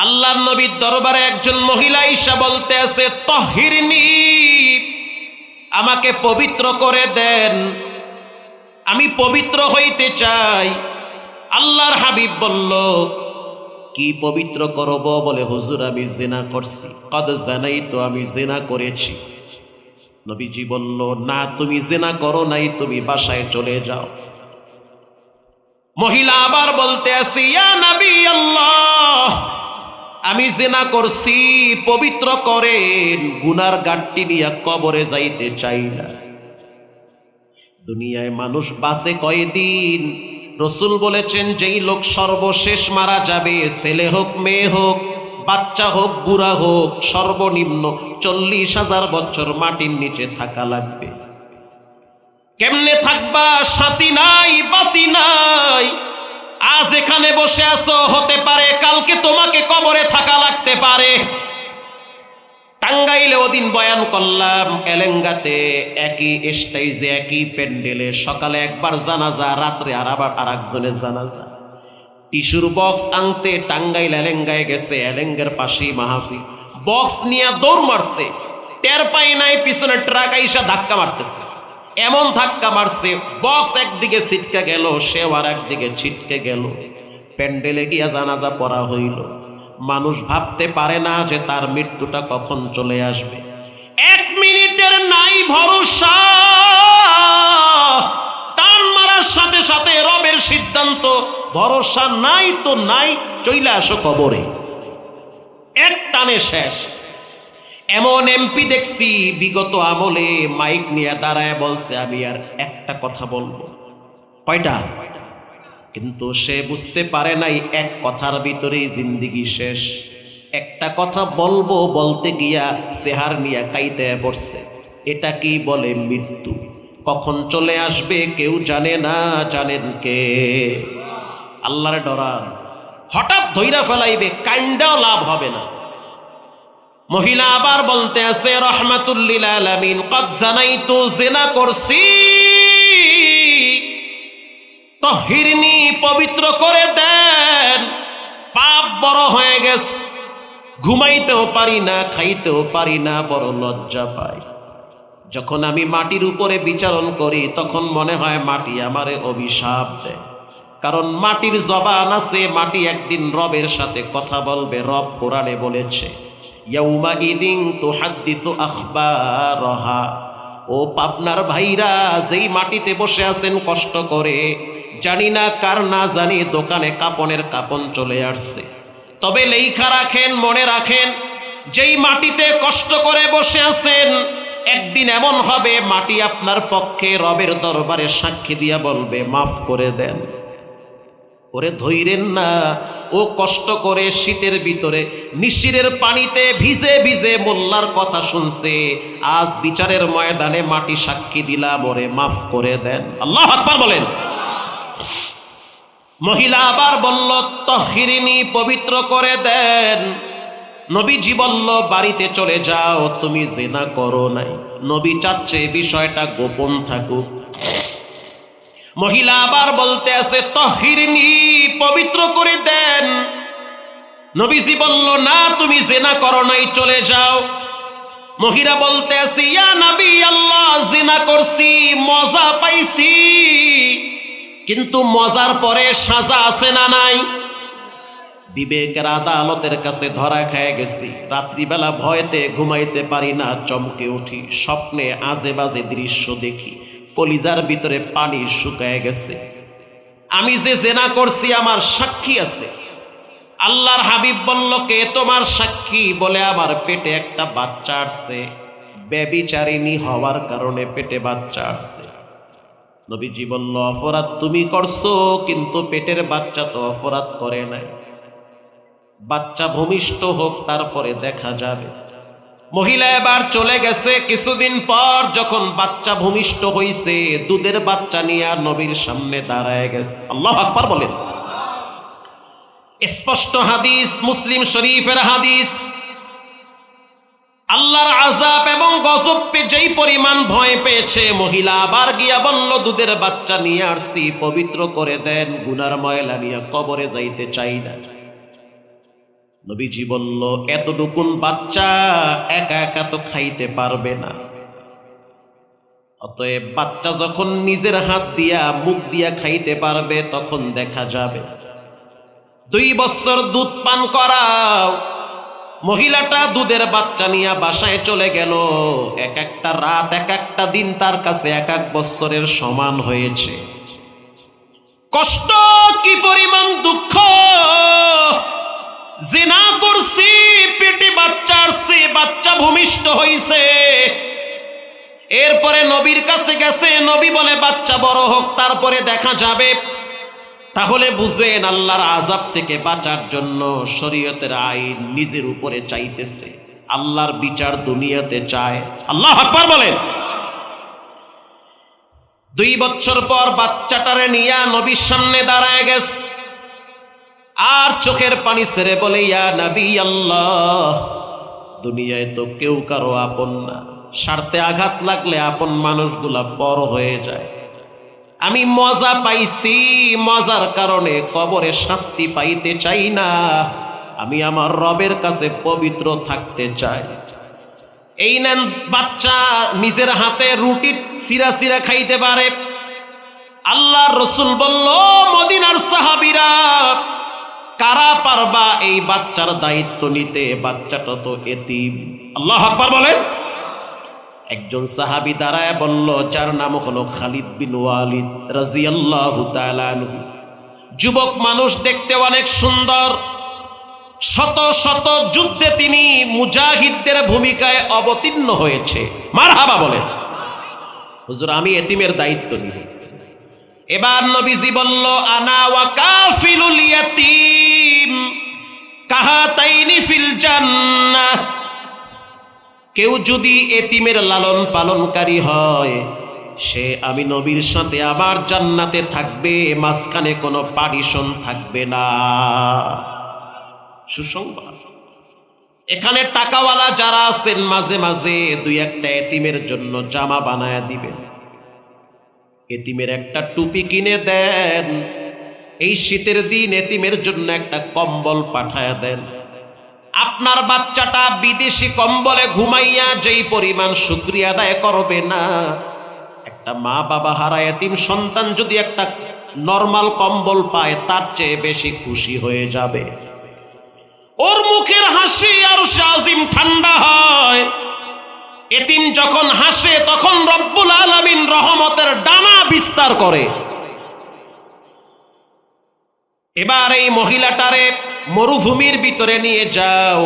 আল্লাহর নবীর দরবারে একজন মহিলা ঈশা বলতে আছে, তাহিরনি, আমাকে পবিত্র করে দেন, আমি পবিত্র হইতে চাই। আল্লাহর হাবিব বলল, কি পবিত্র করব? বলে, হুজুর আমি জিনা করছি। কদ জানাইতো, আমি জিনা করেছি। নবীজি বলল, না তুমি জিনা করো নাই, তুমি বাসায় চলে যাও। মহিলা আবার বলতে আছে, ইয়া নবী আল্লাহ, আমি জিনা করছি, পবিত্র করেন, গুনার গাট্টি নিয়ে কবরে যাইতে চাই না। দুনিয়ায় মানুষ বাঁচে কয়দিন? রসুল বলেছেন, যেই লোক সর্বশেষ মারা যাবে, ছেলে হোক মেয়ে হোক, বাচ্চা হোক বুড়া হোক, সর্বনিম্ন 40,000 বছর মাটির নিচে থাকা লাগবে। কেমনে থাকবা? সাথী নাই, বাতি নাই। আজ এখানে বসে আছো, হতে পারে কালকে তোমাকে কবরে থাকা লাগতে পারে। টাঙ্গাইলে ওদিন বয়ান করলাম, এলেঙ্গাতে একই স্টেজে একই প্যান্ডেলে সকালে একবার জানাজা, রাত্রে আর একজনের জানাজা। টিস্যুর বক্স আনতে টাঙ্গাইল এলেঙ্গায় গেছে, এলেঙ্গার পাশেই মাহফিল। বক্স নিয়ে দৌড় মারছে, টের পাই নাই পিছনে ট্রাক আইসা ধাক্কা মারতেছে। এমন ধাক্কা মারছে, বক্স একদিকে ছিটকে গেল, সেও আর একদিকে ছিটকে গেল। প্যান্ডেলে গিয়া জানাজা পড়া হইল। মানুষ ভাবতে পারে না যে তার মৃত্যুটা কখন চলে আসবে। 1 মিনিটের নাই ভরসা। টান মারার সাথে সাথে রবের সিদ্ধান্ত, ভরসা নাই তো নাই, চইলা আসো কবরে, এক টানে শেষ। এমন এমপি দেখছি বিগত আমলে মাইক নিয়ে দাঁড়ায় বলছে, আমি আর একটা কথা বলবো। কয়টা? কিন্তু সে বুঝতে পারে নাই এক কথার ভিতরেই জিন্দিগি শেষ। একটা কথা বলবো বলতে গিয়া সেহার নিয়ে কাইতে পড়ছে। এটা কি বলে মৃত্যু? কখন চলে আসবে কেউ জানে না, জানেন কে? আল্লাহর ডরান। হঠাৎ ধইরা ফেলাইবে, কাইন্দাও লাভ হবে না। মহিলা আবার বলতে আছে, রহমাতুল লিল আলামিন, কদ জানাইতু, জিনা করছি, তাহিরনি, পবিত্র করে দেন, পাপ বড় হয়ে গেছে, ঘুমাইতেও পারি না, খাইতেও পারি না, বড় লজ্জা পাই। যখন আমি মাটির উপরে বিচারণ করি তখন মনে হয় মাটি আমারে অভিশাপ দেয়। কারণ মাটির জবান আছে, মাটি একদিন রবের সাথে কথা বলবে। রব কোরআনে বলেছে, ইয়াউমা ইদিন তুহাদ্দিসু আখবারহা। ও পাবনার ভাইরা, যেই মাটিতে বসে আছেন কষ্ট করে, জানি না কার না জানি দোকানে কাপনের কাপন চলে আসছে। তবে লেখা রাখেন, মনে রাখেন, যেই মাটিতে কষ্ট করে বসে আছেন, একদিন এমন হবে মাটি আপনার পক্ষে রবের দরবারে সাক্ষী দিয়া বলবে, মাফ করে দেন। ওরে ধইরেন না, ও কষ্ট করে শীতের ভিতরে নিশিরের পানিতে ভিজে ভিজে মোল্লার কথা শুনছে, আজ বিচারের ময়দানে মাটি সাক্ষী দিলাম, ওরে মাফ করে দেন। আল্লাহু আকবার বলেন। মহিলা আবার বলল, তাহিরিনি, পবিত্র করে দেন। নবীজি বলল, বাড়িতে চলে যাও, তুমি জিনা করো নাই। নবী চাচ্ছে বিষয়টা গোপন থাকুক। মহিলা আবার বলতে আছে, তাহিরনি, পবিত্র করে দেন। নবীজি বলল, না তুমি জিনা করো নাই, চলে যাও। মহিলা বলতে আছে, ইয়া নবী আল্লাহ, জিনা করছি, মজা পাইছি, কিন্তু মজার পরে সাজা আছে না নাই? বিবেকের আদালতের কাছে ধরা খেয়ে গেছি। রাত্রিবেলা ভয়তে ঘুমাইতে পারি না, চমকে উঠি, স্বপ্নে আজে বাজে দৃশ্য দেখি, কলিজার ভিতরে পানি শুকায় গেছে। আমি যে জেনা করছি আমার সাক্ষী আছে। আল্লাহর হাবিব বলল, কে তোমার সাক্ষী? বলে, আমার পেটে একটা বাচ্চা আসছে, ব্যভিচারিণী হওয়ার কারণে পেটে বাচ্চা আসছে। নবীজি বলল, অপরাধ তুমি করছো, কিন্তু পেটের বাচ্চা তো অপরাধ করে নাই। বাচ্চা ভূমিষ্ঠ হোক, তারপরে দেখা যাবে। মহিলা এবার চলে গেছে। কিছুদিন পর যখন বাচ্চা ভূমিষ্ঠ হইছে, দুধের বাচ্চা নিয়ে নবীর সামনে দাঁড়ায় গেছে। আল্লাহু আকবার বলেন। স্পষ্ট হাদিস, মুসলিম শরীফের হাদিস। আল্লাহর আযাব এবং গজব পে যেই পরিমাণ ভয় পেয়েছে, মহিলা আবার গিয়া বলল, দুধের বাচ্চা নিয়ে আসছি, পবিত্র করে দেন, গুনার ময়লা নিয়ে কবরে যাইতে চাই না। নবীজি বলল, এতটুকুন বাচ্চা একা একা তো খাইতে পারবে না, অতএব বাচ্চা যখন নিজের হাত দিয়া মুখ দিয়া খাইতে পারবে তখন দেখা যাবে। 2 বছর দুধ পান করাও। মহিলাটা দুধের বাচ্চা নিয়ে বাসায় চলে গেল। এক একটা রাত, এক একটা দিন তার কাছে 1 বছরের সমান হয়েছে। কষ্ট কি পরিমাণ, দুঃখ! জিনা করছি, পেটে বাচ্চা আসছে, বাচ্চা ভূমিষ্ঠ হইছে। এরপরে নবীর কাছে গেছে, নবী বলে বাচ্চা বড় হোক তারপরে দেখা যাবে। তাহলে বুঝেন, আল্লাহর আযাব থেকে বাঁচার জন্য শরীয়তের আইন নিজের উপরে চাইতেছে, আল্লাহর বিচার দুনিয়াতে চায়। আল্লাহু আকবার বলেন। 2 বছর পর বাচ্চাটারে নিয়া নবীর সামনে দাঁড়ায় গেছে, আর চোখের পানি ছেড়ে বলে, ইয়া নবী আল্লাহ, দুনিয়ায় তো কেউ কারো আপন না, স্বার্থে আঘাত লাগলে আপন মানুষগুলা পর হয়ে যায়। আমি মজা পাইছি, মজার কারণে কবরে শাস্তি পাইতে চাই না, আমি আমার রবের কাছে পবিত্র থাকতে চাই। এই নেন বাচ্চা, নিজের হাতে রুটি সিরা সিরা খাইতে পারে। আল্লাহর রাসূল বলল, মদিনার সাহাবীরা কারা পারবা এই বাচ্চার দায়িত্ব নিতে? বাচ্চাটা তো এতিম। আল্লাহু আকবার বলেন। একজন সাহাবী দাঁড়ায় বলল, যার নাম হলো খালিদ বিন ওয়ালিদ রাদিয়াল্লাহু তাআলা আনহু। যুবক মানুষ, দেখতে অনেক সুন্দর, শত শত যুদ্ধে তিনি মুজাহিদদের ভূমিকায় অবতীর্ণ হয়েছে। মারহাবা বলেন। হুজুর, আমি এতিমের দায়িত্ব নিব। এবার নবীজি বলল, আনা ওয়া কাফিলুল ইয়াতীম কাহাতাইনি ফিল জান্নাহ। কেউ যদি এতিমের লালন পালনকারী হয়, সে আমি নবীর সাথে আবার জান্নাতে থাকবে, মাঝখানে কোনো পার্টিশন থাকবে না। সুসংবাদ। এখানে টাকাওয়ালা যারা আছেন, মাঝে মাঝে 2-1টা এতিমের জন্য জামা বানায় দিবেন, এতিমের একটা টুপি কিনে দেন, এই শীতের দিন এতিমের জন্য একটা কম্বল পাঠায় দেন। আপনার বাচ্চাটা বিদেশি কম্বলে ঘুমাইয়া যেই পরিমাণ শুকরিয়া আদায় করবে না, একটা মা বাবা হারা এতিম সন্তান যদি একটা নরমাল কম্বল পায়, তার চেয়ে বেশি খুশি হয়ে যাবে। ওর মুখের হাসি আরশে আজিম ঠান্ডা হয়। এতিম যখন হাসে তখন রব্বুল আলামিন রহমতের ডানা বিস্তার করে। এবার এই মহিলাটারে মরুভূমির ভিতরে নিয়ে যাও,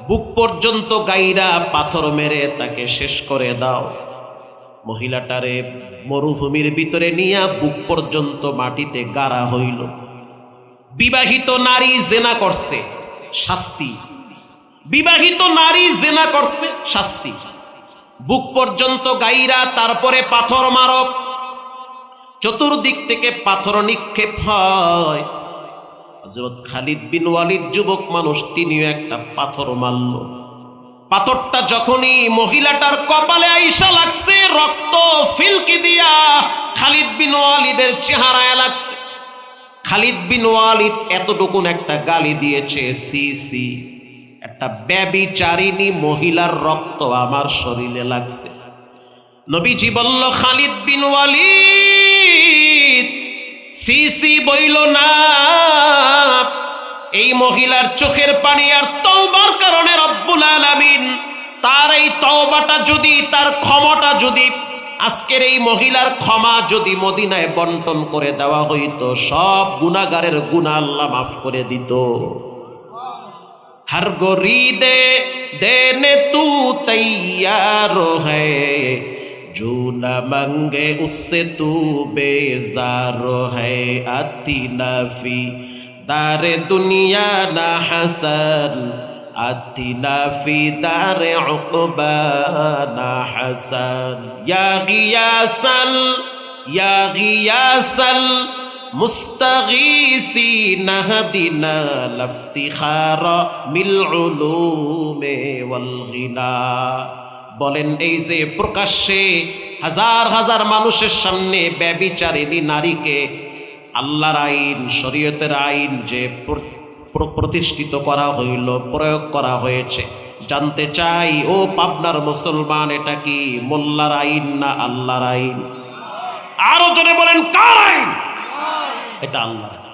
বুক পর্যন্ত গাইরা পাথর মেরে তাকে শেষ করে দাও। মহিলাটারে মরুভূমির ভিতরে নিয়ে বুক পর্যন্ত মাটিতে গাড়া হইল। বিবাহিত নারী জেনা করছে, শাস্তি। বিবাহিত নারী জেনা করছে, শাস্তি। বুক পর্যন্ত গাইরা, তারপরে পাথর মারো। চতুর্দিক থেকে পাথর নিক্ষেপ হয়। হযরত খালিদ বিন ওয়ালিদ যুবক মানুষ, তিনিও একটা পাথর মারল। পাথরটা যখনই মহিলাটার কপালে আইসা লাগছে, রক্ত ফিলকি দিয়া খালিদ বিন ওয়ালিদের চেহারায় লাগছে। খালিদ বিন ওয়ালিদ এতটুকুন একটা গালি দিয়েছে, সি সি, একটা ব্যভিচারিণী মহিলার রক্ত আমার শরীরে লাগছে। নবীজি বলল, খালিদ বিন ওয়ালিদ সি সি বইল না। এই মহিলার চোখের পানি আর তওবার কারণে রব্বুল আলামিন তার এই তওবাটা যদি, তার ক্ষমাটা যদি, আজকের এই মহিলার ক্ষমা যদি মদিনায় বন্টন করে দেওয়া হইতো, সব গুনাহগারের গুনাহ আল্লাহ মাফ করে দিত। हर गोरीदे देने तू तैयार है, जो न मंगे उससे तू बेजार है। आती नफी दारे दुनिया न हसन, आती नफी दारे उक़बा न हसन। या गियासल मुस्तगीसीन हदिना लफ्तिखारा मिल उलूमे वल गिना। বলেন, এই যে প্রকাশ্যে হাজার হাজার মানুষের সামনে ব্যভিচারিণী নারীকে আল্লাহর আইন, শরীয়তের আইন যে প্রতিষ্ঠিত করা হইল, প্রয়োগ করা হয়েছে। জানতে চাই ও পাবনার মুসলমান, এটা কি মোল্লার আইন না আল্লাহর আইন? আরো জোরে বলেন, কার আইন? এটা আল্লাহর আইন।